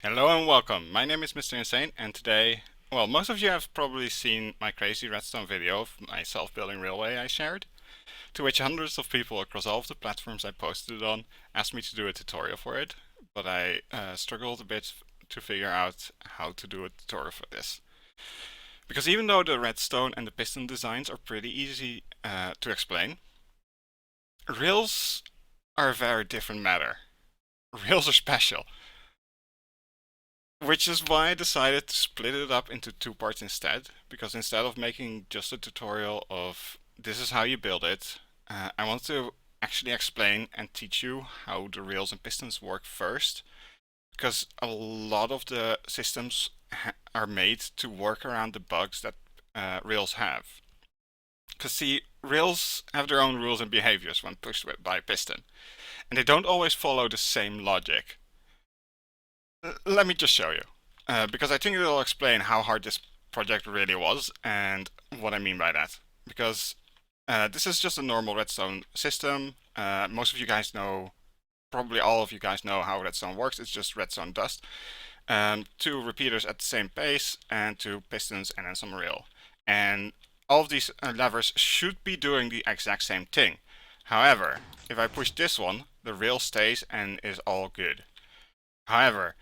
Hello and welcome. My name is MisterInSayne, and today, well, most of you have probably seen my crazy redstone video of myself building railway I shared, to which hundreds of people across all of the platforms I posted it on asked me to do a tutorial for it, but I struggled a bit to figure out how to do a tutorial for this. Because even though the redstone and the piston designs are pretty easy to explain, rails are a very different matter. Rails are special. Which is why I decided to split it up into two parts instead, because instead of making just a tutorial of this is how you build it, I want to actually explain and teach you how the rails and pistons work first, because a lot of the systems are made to work around the bugs that rails have. Because see, rails have their own rules and behaviors when pushed by a piston, and they don't always follow the same logic. Let me just show you, because I think it'll explain how hard this project really was and what I mean by that. Because this is just a normal redstone system. Most of you guys know, probably all of you guys know how redstone works. It's just redstone dust. Two repeaters at the same pace and two pistons and then some rail. And all of these levers should be doing the exact same thing. However, if I push this one, the rail stays and is all good. However,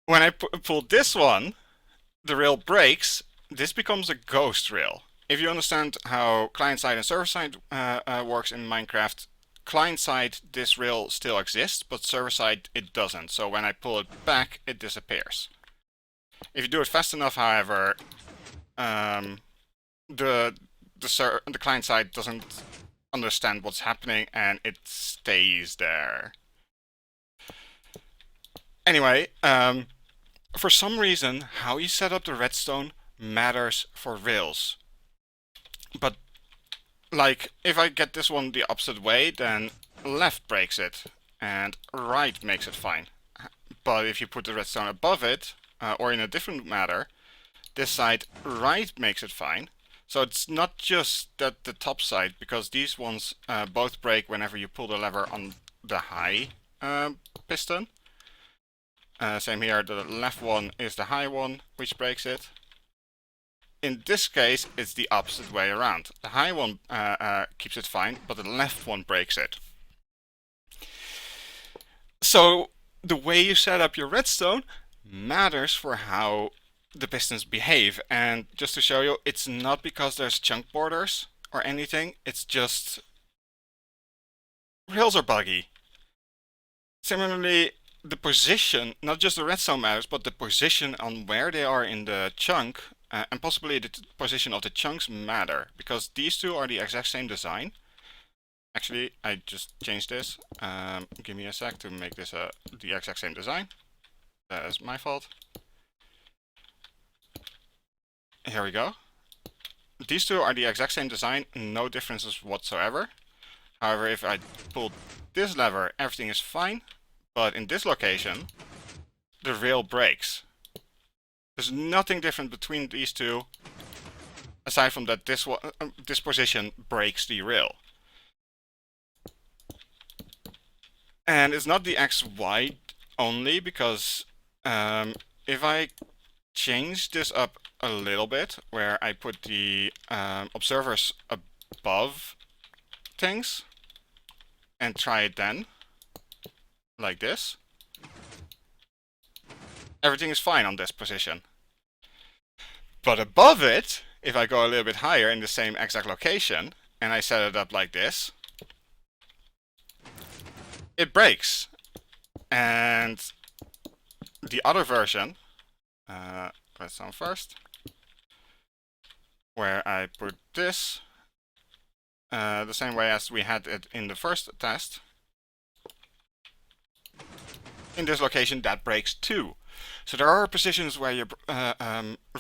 when I pull this one, the rail breaks. This becomes a ghost rail. If you understand how client-side and server-side works in Minecraft, client-side this rail still exists, but server-side it doesn't. So when I pull it back, it disappears. If you do it fast enough, however, the client side doesn't understand what's happening and it stays there. Anyway, for some reason, how you set up the redstone matters for rails. But, like, if I get this one the opposite way, then left breaks it, and right makes it fine. But if you put the redstone above it, or in a different manner, this side right makes it fine. So it's not just that the top side, because these ones both break whenever you pull the lever on the high piston. Same here, the left one is the high one, which breaks it. In this case, it's the opposite way around. The high one keeps it fine, but the left one breaks it. So the way you set up your redstone matters for how the pistons behave. And just to show you, it's not because there's chunk borders or anything, it's just rails are buggy. Similarly, the position, not just the redstone matters, but the position on where they are in the chunk, and possibly the position of the chunks matter, because these two are the exact same design. Actually, I just changed this. Give me a sec to make this the exact same design. That is my fault. Here we go. These two are the exact same design, no differences whatsoever. However, if I pull this lever, everything is fine. But in this location, the rail breaks. There's nothing different between these two, aside from that this position breaks the rail. And it's not the XY only, because if I change this up a little bit, where I put the observers above things, and try it then, like this, everything is fine on this position. But above it, if I go a little bit higher in the same exact location, and I set it up like this, it breaks. And the other version, redstone first, where I put this the same way as we had it in the first test, in this location that breaks too. So there are positions where your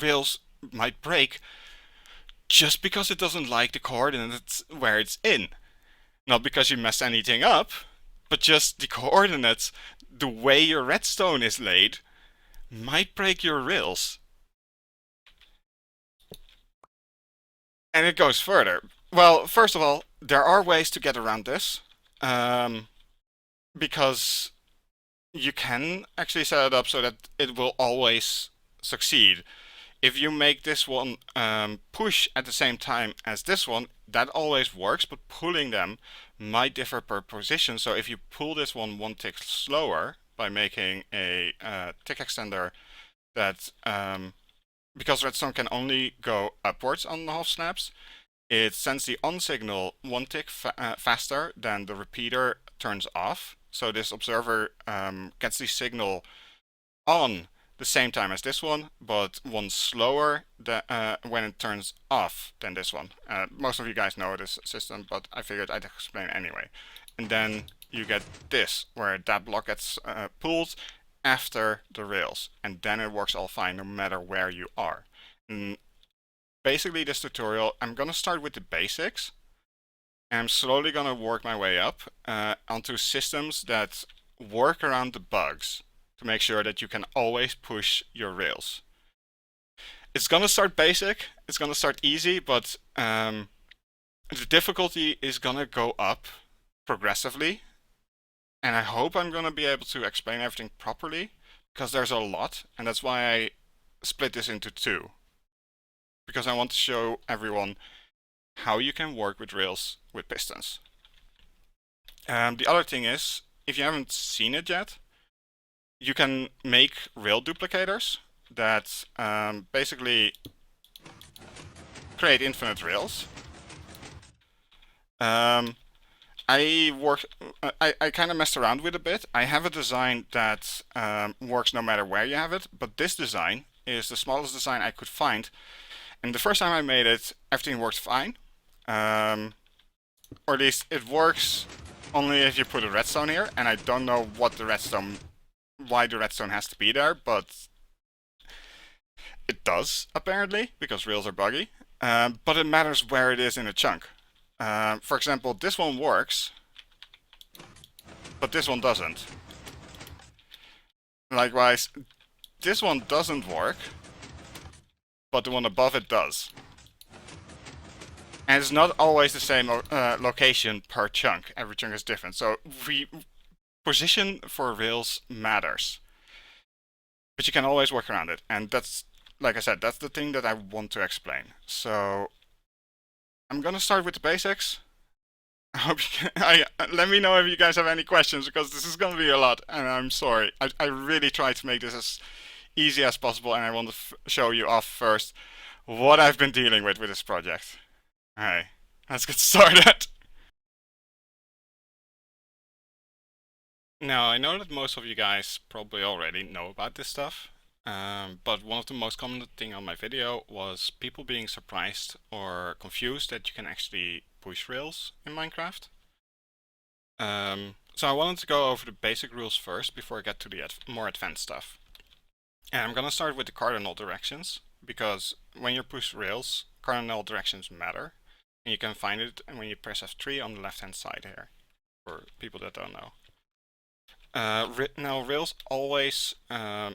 rails might break just because it doesn't like the coordinates where it's in. Not because you messed anything up, but just the coordinates, the way your redstone is laid, might break your rails. And it goes further. Well, first of all, there are ways to get around this. Because you can actually set it up so that it will always succeed. If you make this one push at the same time as this one, that always works, but pulling them might differ per position. So if you pull this one tick slower by making a tick extender that, because redstone can only go upwards on the half snaps, it sends the on signal one tick faster than the repeater turns off. So this observer gets the signal on the same time as this one, but one slower when it turns off than this one. Most of you guys know this system, but I figured I'd explain anyway. And then you get this, where that block gets pulled after the rails, and then it works all fine no matter where you are. And basically this tutorial, I'm gonna start with the basics, and I'm slowly gonna work my way up onto systems that work around the bugs to make sure that you can always push your rails. It's gonna start basic, it's gonna start easy, but the difficulty is gonna go up progressively. And I hope I'm gonna be able to explain everything properly, because there's a lot, and that's why I split this into two. Because I want to show everyone how you can work with rails with pistons. The other thing is, if you haven't seen it yet, you can make rail duplicators that basically create infinite rails. I kind of messed around with a bit. I have a design that works no matter where you have it, but this design is the smallest design I could find. And the first time I made it, everything worked fine. Or at least it works only if you put a redstone here, and I don't know what the redstone, why the redstone has to be there, but it does, apparently, because rails are buggy. But it matters where it is in a chunk. For example, this one works, but this one doesn't. Likewise, this one doesn't work, but the one above it does. And it's not always the same location per chunk. Every chunk is different. So position for rails matters. But you can always work around it. And that's, like I said, that's the thing that I want to explain. So I'm gonna start with the basics. I hope you can, let me know if you guys have any questions, because this is gonna be a lot, and I'm sorry. I really tried to make this as easy as possible, and I want to show you off first what I've been dealing with this project. Alright, let's get started. Now, I know that most of you guys probably already know about this stuff, but one of the most common thing on my video was people being surprised or confused that you can actually push rails in Minecraft. So I wanted to go over the basic rules first before I get to the more advanced stuff. And I'm gonna start with the cardinal directions, because when you push rails, cardinal directions matter. And you can find it when you press F3 on the left hand side here, for people that don't know. Now rails always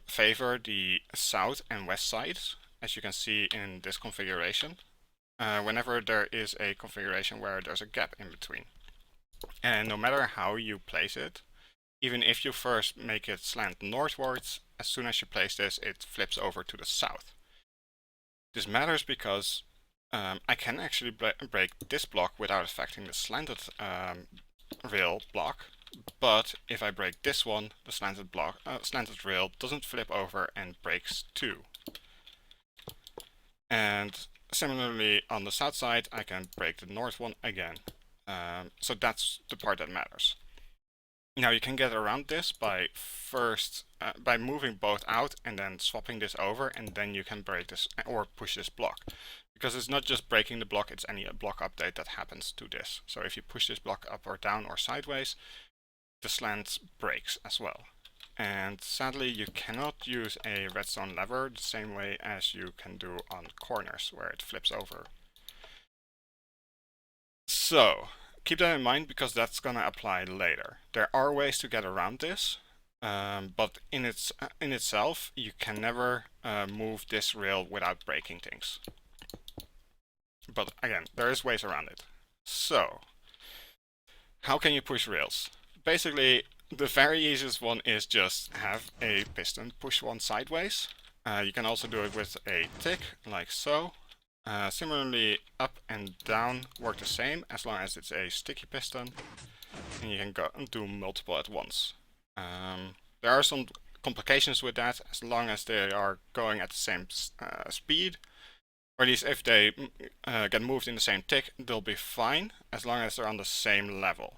favor the south and west sides, as you can see in this configuration, whenever there is a configuration where there's a gap in between. And no matter how you place it, even if you first make it slant northwards, as soon as you place this, it flips over to the south. This matters because I can actually break this block without affecting the slanted rail block, but if I break this one, the slanted rail doesn't flip over and breaks too. And similarly on the south side, I can break the north one again. So that's the part that matters. Now you can get around this by first by moving both out and then swapping this over, and then you can break this or push this block. Because it's not just breaking the block, it's any block update that happens to this. So if you push this block up or down or sideways, the slant breaks as well. And sadly, you cannot use a redstone lever the same way as you can do on corners, where it flips over. So keep that in mind, because that's gonna apply later. There are ways to get around this, but in itself, you can never move this rail without breaking things. But again, there is ways around it. So, how can you push rails? Basically, The very easiest one is just have a piston push one sideways. You can also do it with a tick, like so. Similarly, up and down work the same, as long as it's a sticky piston. And you can go and do multiple at once. There are some complications with that, as long as they are going at the same speed. Or at least if they get moved in the same tick, they'll be fine, as long as they're on the same level.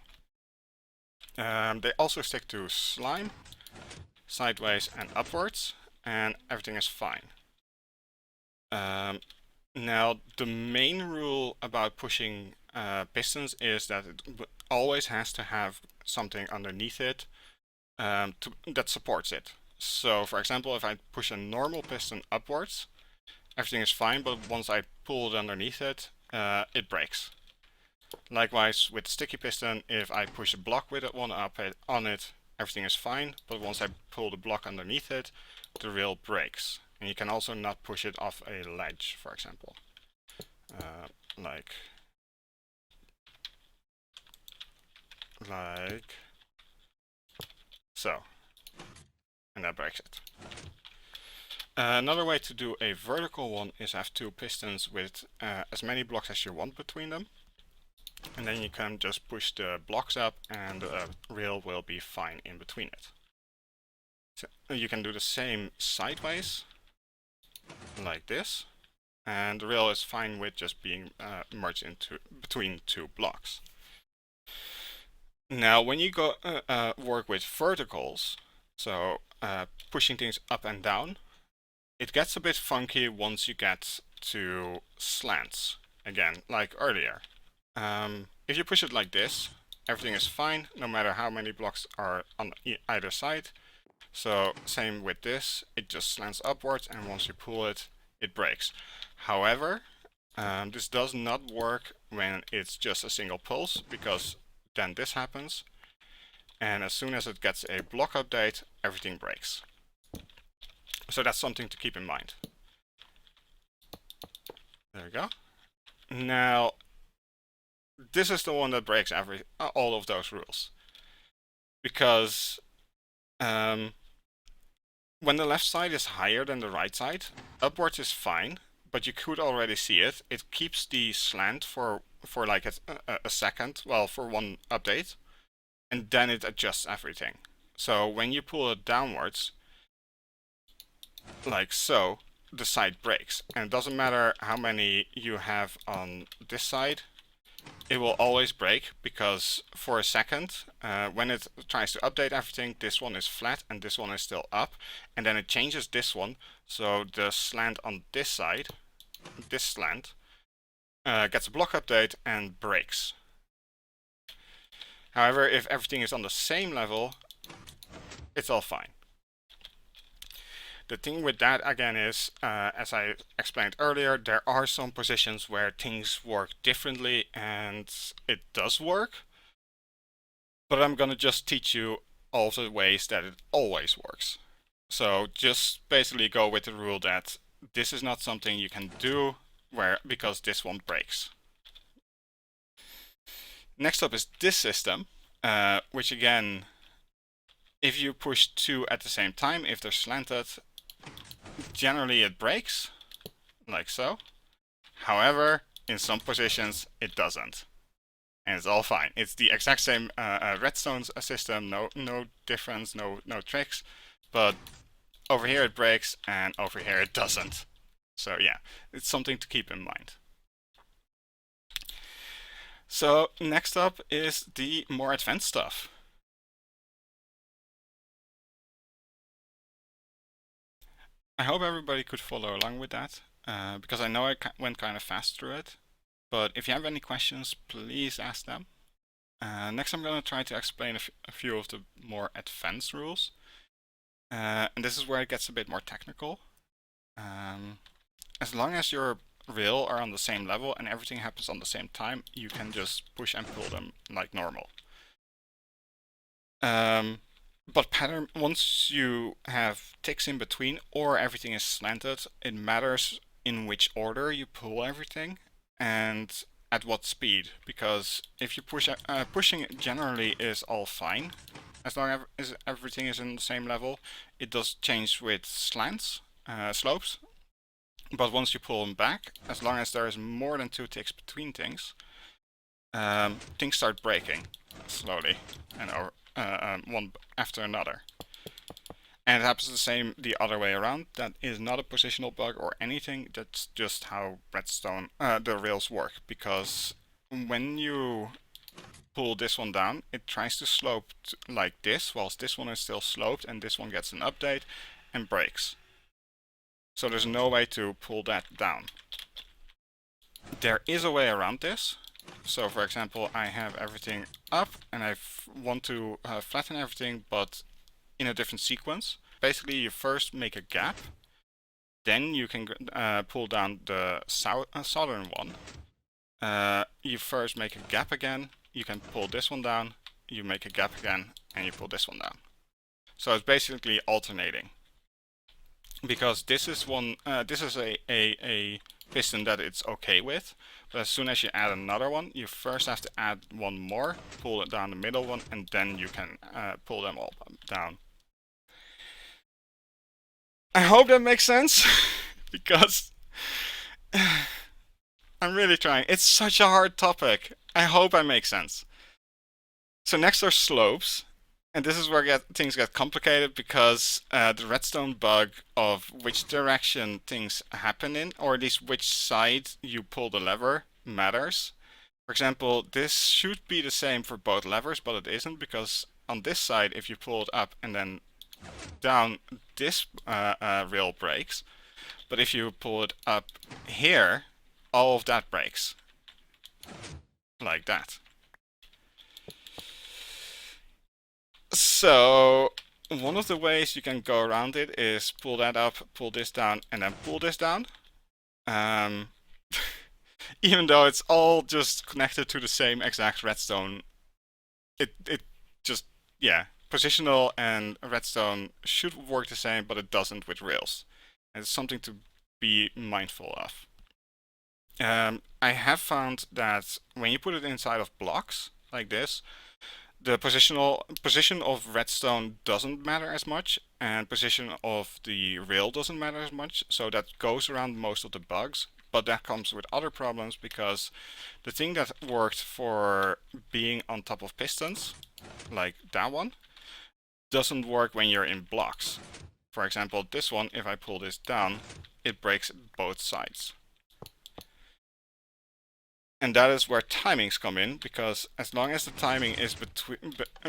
They also stick to slime, sideways and upwards, and everything is fine. Now, the main rule about pushing pistons is that it always has to have something underneath it that supports it. So, for example, if I push a normal piston upwards, everything is fine, but once I pull it underneath it, it breaks. Likewise, with sticky piston, if I push a block with one up on it, everything is fine, but once I pull the block underneath it, the rail breaks. And you can also not push it off a ledge, for example. Like so. And that breaks it. Another way to do a vertical one is have two pistons with as many blocks as you want between them. And then you can just push the blocks up and the rail will be fine in between it. So you can do the same sideways, like this. And the rail is fine with just being merged into between two blocks. Now, when you go work with verticals, so pushing things up and down, it gets a bit funky once you get to slants, again, like earlier. If you push it like this, everything is fine, no matter how many blocks are on either side. So same with this, it just slants upwards, and once you pull it, it breaks. However, this does not work when it's just a single pulse, because then this happens, and as soon as it gets a block update, everything breaks. So that's something to keep in mind. There we go. Now, this is the one that breaks all of those rules. Because when the left side is higher than the right side, upwards is fine, but you could already see it. It keeps the slant for like a second, well, for one update, and then it adjusts everything. So when you pull it downwards, like so, the side breaks. And it doesn't matter how many you have on this side, it will always break, because for a second, when it tries to update everything, this one is flat and this one is still up, and then it changes this one, so the slant on this side, this slant, gets a block update and breaks. However, if everything is on the same level, it's all fine. The thing with that, again, is, as I explained earlier, there are some positions where things work differently, and it does work. But I'm gonna just teach you all the ways that it always works. So just basically go with the rule that this is not something you can do because this one breaks. Next up is this system, which again, if you push two at the same time, if they're slanted, generally it breaks, like so. However, in some positions it doesn't, and it's all fine. It's the exact same Redstone system, no difference, no tricks, but over here it breaks and over here it doesn't. So yeah, it's something to keep in mind. So next up is the more advanced stuff. I hope everybody could follow along with that, because I know I went kind of fast through it. But if you have any questions, please ask them. Next I'm going to try to explain a few of the more advanced rules. And this is where it gets a bit more technical. As long as your rail are on the same level and everything happens on the same time, you can just push and pull them like normal. But once you have ticks in between or everything is slanted, it matters in which order you pull everything and at what speed. Because if you pushing generally is all fine, as long as everything is in the same level. It does change with slants, slopes, but once you pull them back, as long as there is more than 2 ticks between things, things start breaking slowly and one after another. And it happens the same the other way around. That is not a positional bug or anything. That's just how Redstone, the rails work. Because when you pull this one down, it tries to slope like this, whilst this one is still sloped, and this one gets an update and breaks. So there's no way to pull that down. There is a way around this. So for example, I have everything up and I want to flatten everything, but in a different sequence. Basically, you first make a gap, then you can pull down the southern one. You first make a gap again, you can pull this one down, you make a gap again, and you pull this one down. So it's basically alternating. Because this is a piston that it's okay with, but as soon as you add another one, you first have to add one more, pull it down the middle one, and then you can pull them all down. I hope that makes sense, because I'm really trying. It's such a hard topic. I hope I make sense. So next are slopes, and this is where things get complicated, because the redstone bug of which direction things happen in, or at least which side you pull the lever, matters. For example, this should be the same for both levers, but it isn't, because on this side, if you pull it up and then down, this rail breaks. But if you pull it up here, all of that breaks. Like that. So one of the ways you can go around it is pull that up, pull this down, and then pull this down. Even though it's all just connected to the same exact redstone, it just, yeah, positional and redstone should work the same, but it doesn't with rails. And it's something to be mindful of. I have found that when you put it inside of blocks like this, the position of redstone doesn't matter as much, and position of the rail doesn't matter as much. So that goes around most of the bugs, but that comes with other problems, because the thing that worked for being on top of pistons, like that one, doesn't work when you're in blocks. For example, this one, if I pull this down, it breaks both sides. And that is where timings come in, because as long as the timing is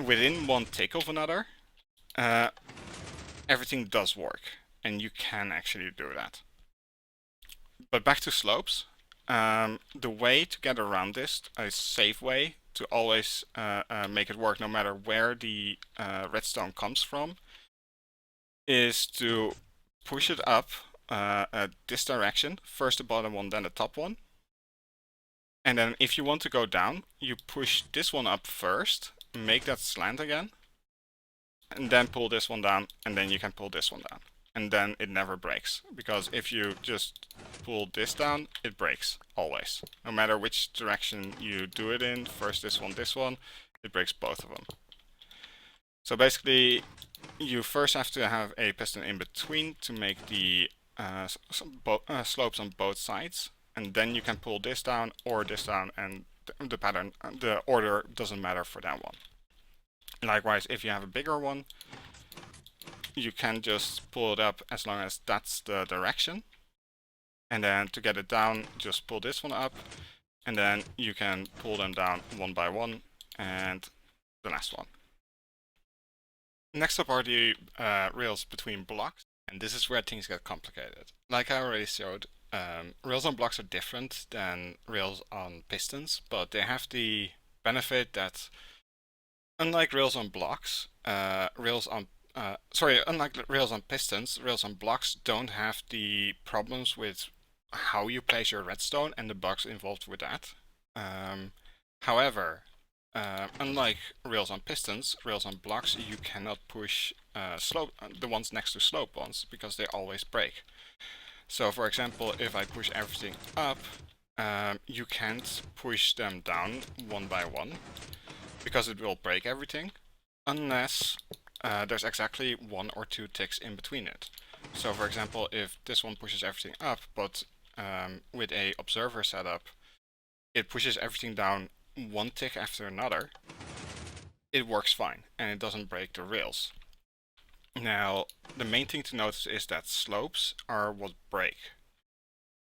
within one tick of another, everything does work, and you can actually do that. But back to slopes. The way to get around this, a safe way to always make it work no matter where the redstone comes from, is to push it up this direction, first the bottom one, then the top one. And then if you want to go down, you push this one up first, make that slant again, and then pull this one down, and then you can pull this one down. And then it never breaks, because if you just pull this down, it breaks, always. No matter which direction you do it in, first this one, it breaks both of them. So basically, you first have to have a piston in between to make the slopes on both sides. And then you can pull this down or this down, and the pattern, the order doesn't matter for that one. Likewise, if you have a bigger one, you can just pull it up as long as that's the direction. And then to get it down, just pull this one up, and then you can pull them down one by one, and the last one. Next up are the rails between blocks, and this is where things get complicated. Like I already showed, rails on blocks are different than rails on pistons, but they have the benefit that, unlike rails on blocks, unlike rails on pistons, rails on blocks don't have the problems with how you place your redstone and the bugs involved with that. However, unlike rails on pistons, rails on blocks, you cannot push the ones next to slope ones, because they always break. So for example, if I push everything up, you can't push them down one by one, because it will break everything. unless there's exactly 1 or 2 ticks in between it. So for example, if this one pushes everything up, but with a observer setup, it pushes everything down 1 tick after another, it works fine and it doesn't break the rails. Now, the main thing to notice is that slopes are what break,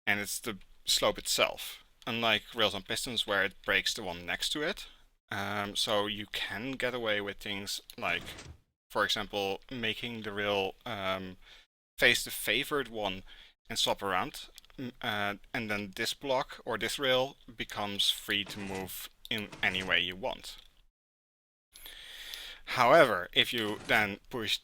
and it's the slope itself, unlike rails on pistons where it breaks the one next to it. So you can get away with things like, for example, making the rail face the favored one and swap around, and then this block or this rail becomes free to move in any way you want. However, if you then push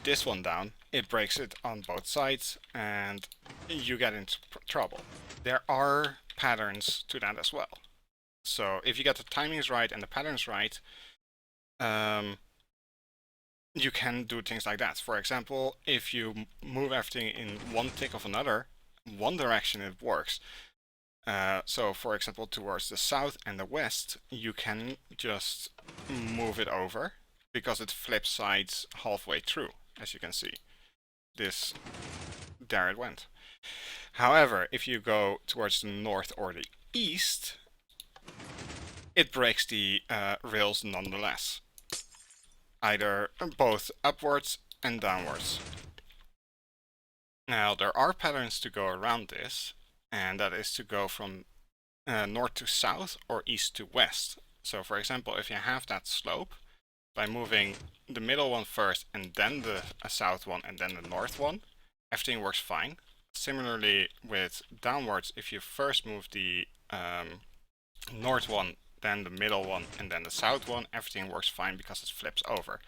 this one down, it breaks it on both sides and you get into trouble. There are patterns to that as well. So if you get the timings right and the patterns right, you can do things like that. For example, if you move everything in 1 tick of another, one direction it works. So for example, towards the south and the west, you can just move it over because it flips sides halfway through, as you can see. There it went. However, if you go towards the north or the east, it breaks the rails nonetheless. Either both upwards and downwards. Now, there are patterns to go around this, and that is to go from north to south or east to west. So for example, if you have that slope, by moving the middle one first and then the south one and then the north one, everything works fine. Similarly with downwards, if you first move the north one, then the middle one and then the south one, everything works fine because it flips over.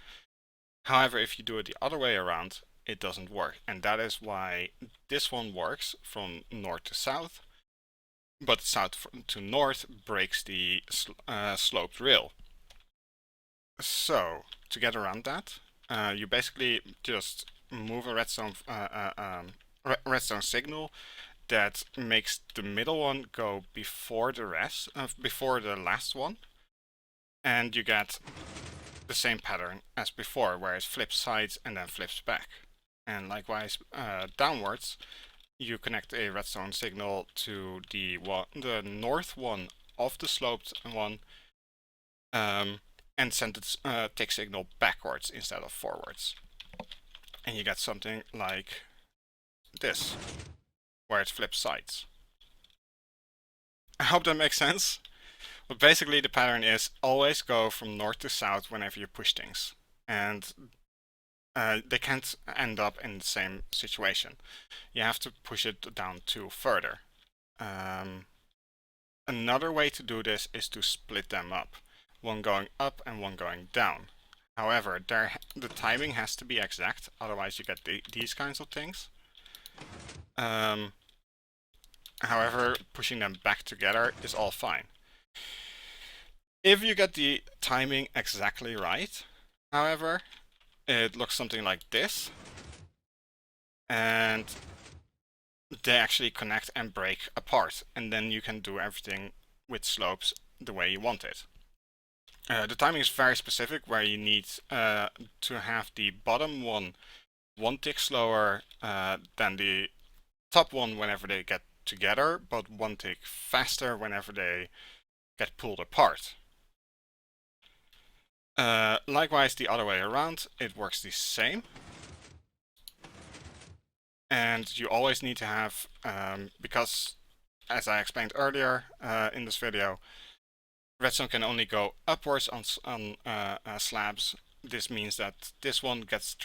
However, if you do it the other way around, it doesn't work, and that is why this one works from north to south, but south to north breaks the sloped rail. So, to get around that, you basically just move a redstone signal that makes the middle one go before the rest, before the last one, and you get the same pattern as before, where it flips sides and then flips back. And likewise, downwards, you connect a redstone signal to the north one of the sloped one, and send its tick signal backwards instead of forwards. And you get something like this, where it flips sides. I hope that makes sense. But basically the pattern is always go from north to south whenever you push things. And they can't end up in the same situation. You have to push it down 2 further. Another way to do this is to split them up. One going up and one going down. However, the timing has to be exact, otherwise you get these kinds of things. However, pushing them back together is all fine. If you get the timing exactly right, however, it looks something like this. And they actually connect and break apart. And then you can do everything with slopes the way you want it. The timing is very specific, where you need to have the bottom one 1 tick slower than the top one whenever they get together, but 1 tick faster whenever they get pulled apart. Likewise, the other way around, it works the same. And you always need to have, because as I explained earlier in this video, redstone can only go upwards on slabs. This means that this one gets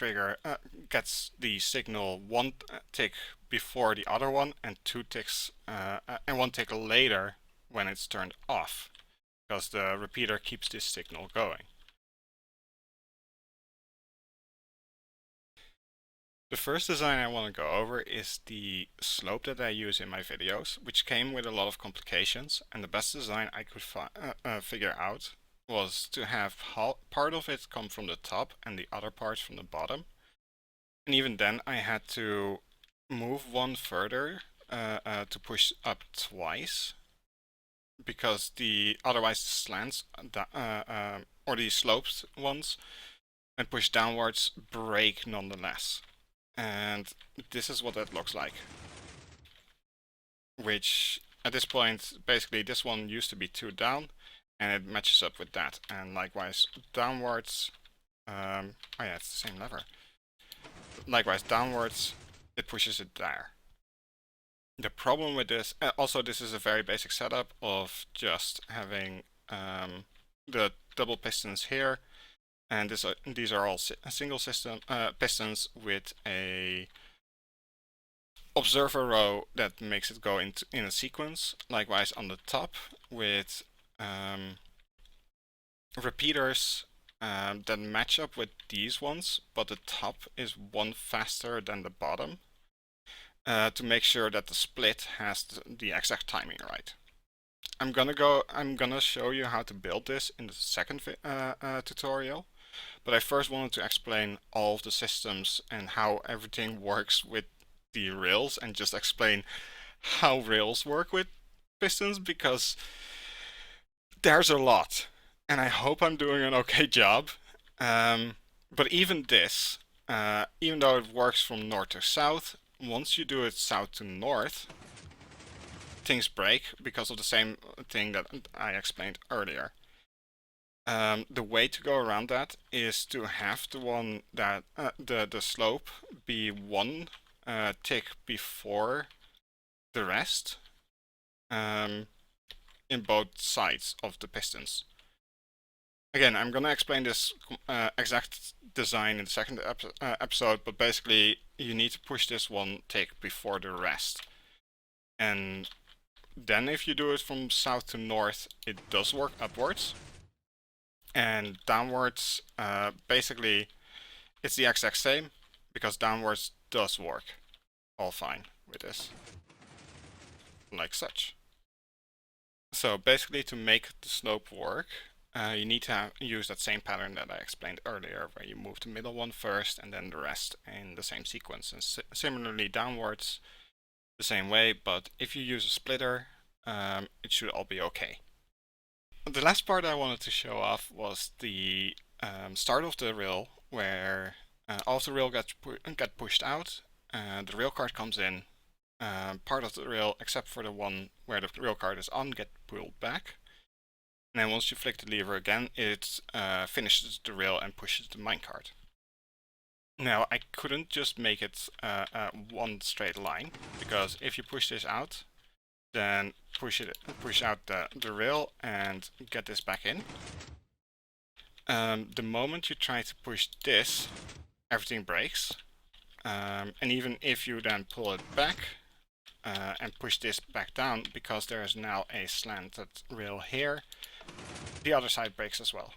the signal 1 tick before the other one, and 2 ticks and 1 tick later when it's turned off, because the repeater keeps this signal going. The first design I want to go over is the slope that I use in my videos, which came with a lot of complications, and the best design I could figure out was to have part of it come from the top and the other parts from the bottom. And even then I had to move one further to push up twice, because otherwise the slants or or the sloped ones, and push downwards, break nonetheless. And this is what that looks like. Which, at this point, basically this one used to be 2 down, and it matches up with that. And likewise, downwards, oh yeah, it's the same lever. Likewise, downwards, it pushes it there. The problem with this, also this is a very basic setup of just having the double pistons here, and these are all single system pistons with a observer row that makes it go in a sequence. Likewise on the top with repeaters that match up with these ones, but the top is one faster than the bottom. To make sure that the split has the exact timing right. I'm gonna show you how to build this in the second tutorial, but I first wanted to explain all of the systems and how everything works with the rails, and just explain how rails work with pistons, because there's a lot, and I hope I'm doing an okay job. But even this, even though it works from north to south, once you do it south to north, things break because of the same thing that I explained earlier. The way to go around that is to have the one that the slope be one tick before the rest in both sides of the pistons. Again, I'm gonna explain this exact design in the second episode, but basically you need to push this one tick before the rest. And then if you do it from south to north, it does work upwards. And downwards, basically, it's the exact same, because downwards does work all fine with this. Like such. So basically, to make the slope work, you need to use that same pattern that I explained earlier, where you move the middle one first and then the rest in the same sequence. And similarly downwards, the same way, but if you use a splitter, it should all be okay. The last part I wanted to show off was the start of the rail, where all of the rail get pushed out, the rail card comes in, part of the rail, except for the one where the rail card is on, get pulled back. And then once you flick the lever again, it finishes the rail and pushes the minecart. Now, I couldn't just make it one straight line, because if you push this out, then push out the rail and get this back in. The moment you try to push this, everything breaks. And even if you then pull it back and push this back down, because there is now a slanted rail here, the other side breaks as well.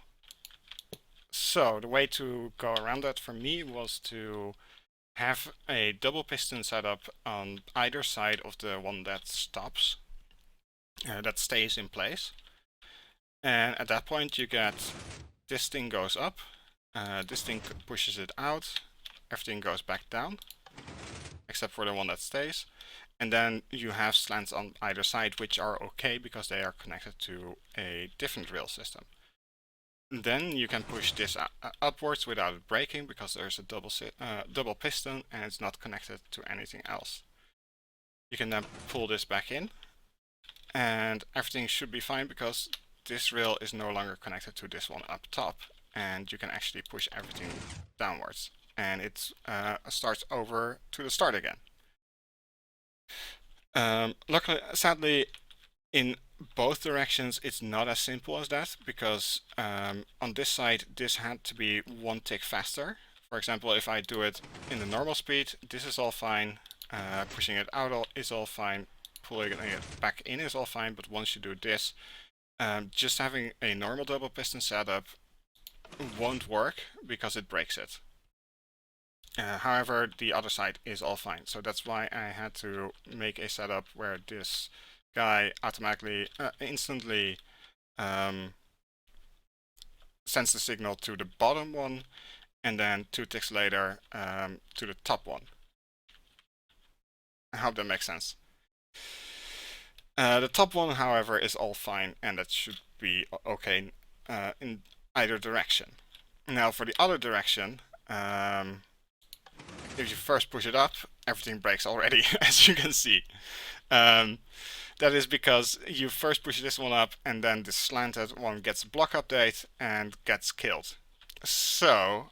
So the way to go around that for me was to have a double piston setup on either side of the one that stops, that stays in place. And at that point you get, this thing goes up, this thing pushes it out, everything goes back down, except for the one that stays. And then you have slants on either side, which are okay because they are connected to a different rail system. Then you can push this upwards without it breaking, because there's a double piston and it's not connected to anything else. You can then pull this back in, and everything should be fine because this rail is no longer connected to this one up top, and you can actually push everything downwards, and it starts over to the start again. Luckily, sadly, in both directions it's not as simple as that, because on this side this had to be one tick faster. For example, if I do it in the normal speed, this is all fine, pushing it out is all fine, pulling it back in is all fine, but once you do this, just having a normal double piston setup won't work because it breaks it. However, the other side is all fine, so that's why I had to make a setup where this guy automatically, instantly sends the signal to the bottom one, and then 2 ticks later to the top one. I hope that makes sense. The top one, however, is all fine, and that should be okay. either direction. Now for the other direction, if you first push it up, everything breaks already, as you can see. Um, that is because you first push this one up and then the slanted one gets a block update and gets killed. So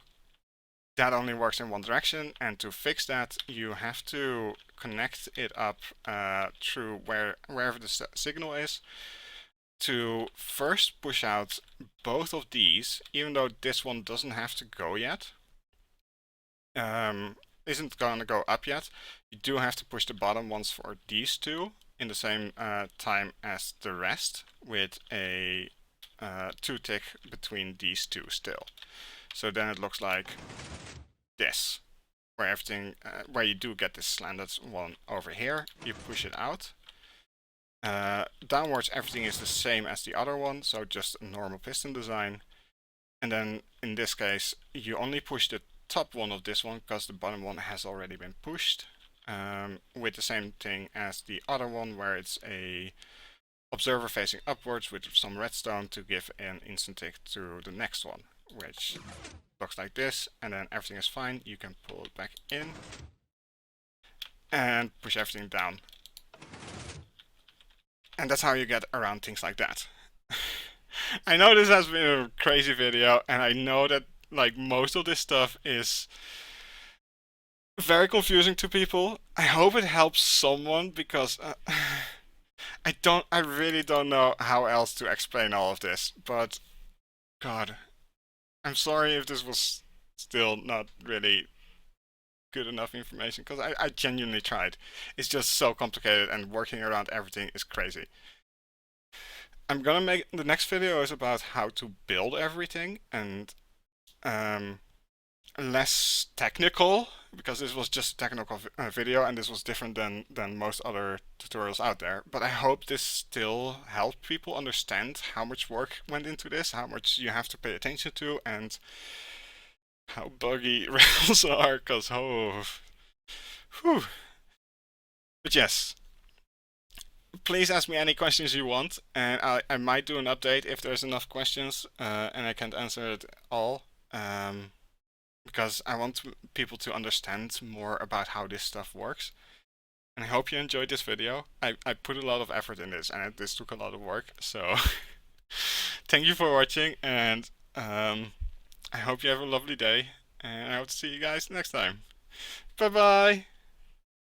that only works in one direction, and to fix that you have to connect it up through wherever the signal is, to first push out both of these, even though this one doesn't have to go yet. Isn't going to go up yet. You do have to push the bottom ones for these two in the same time as the rest, with a 2-tick between these two still. So then it looks like this, where everything, where you do get this slanted one over here. You push it out. Downwards everything is the same as the other one, so just a normal piston design. And then in this case you only push the top one of this one because the bottom one has already been pushed, with the same thing as the other one, where it's a observer facing upwards with some redstone to give an instant tick to the next one, which looks like this. And then everything is fine. You can pull it back in and push everything down. And that's how you get around things like that. I know this has been a crazy video, and I know that like most of this stuff is very confusing to people. I hope it helps someone, because I really don't know how else to explain all of this. But God, I'm sorry if this was still not really good enough information, because I genuinely tried. It's just so complicated, and working around everything is crazy. I'm gonna make the next video is about how to build everything, and less technical, because this was just a technical video and this was different than most other tutorials out there. But I hope this still helped people understand how much work went into this, how much you have to pay attention to, and how buggy rails are, because whew. But yes, please ask me any questions you want, and I might do an update if there's enough questions and I can't answer it all, because I want people to understand more about how this stuff works. And I hope you enjoyed this video. I put a lot of effort in this, and this took a lot of work, so thank you for watching, and I hope you have a lovely day, and I hope to see you guys next time. Bye bye!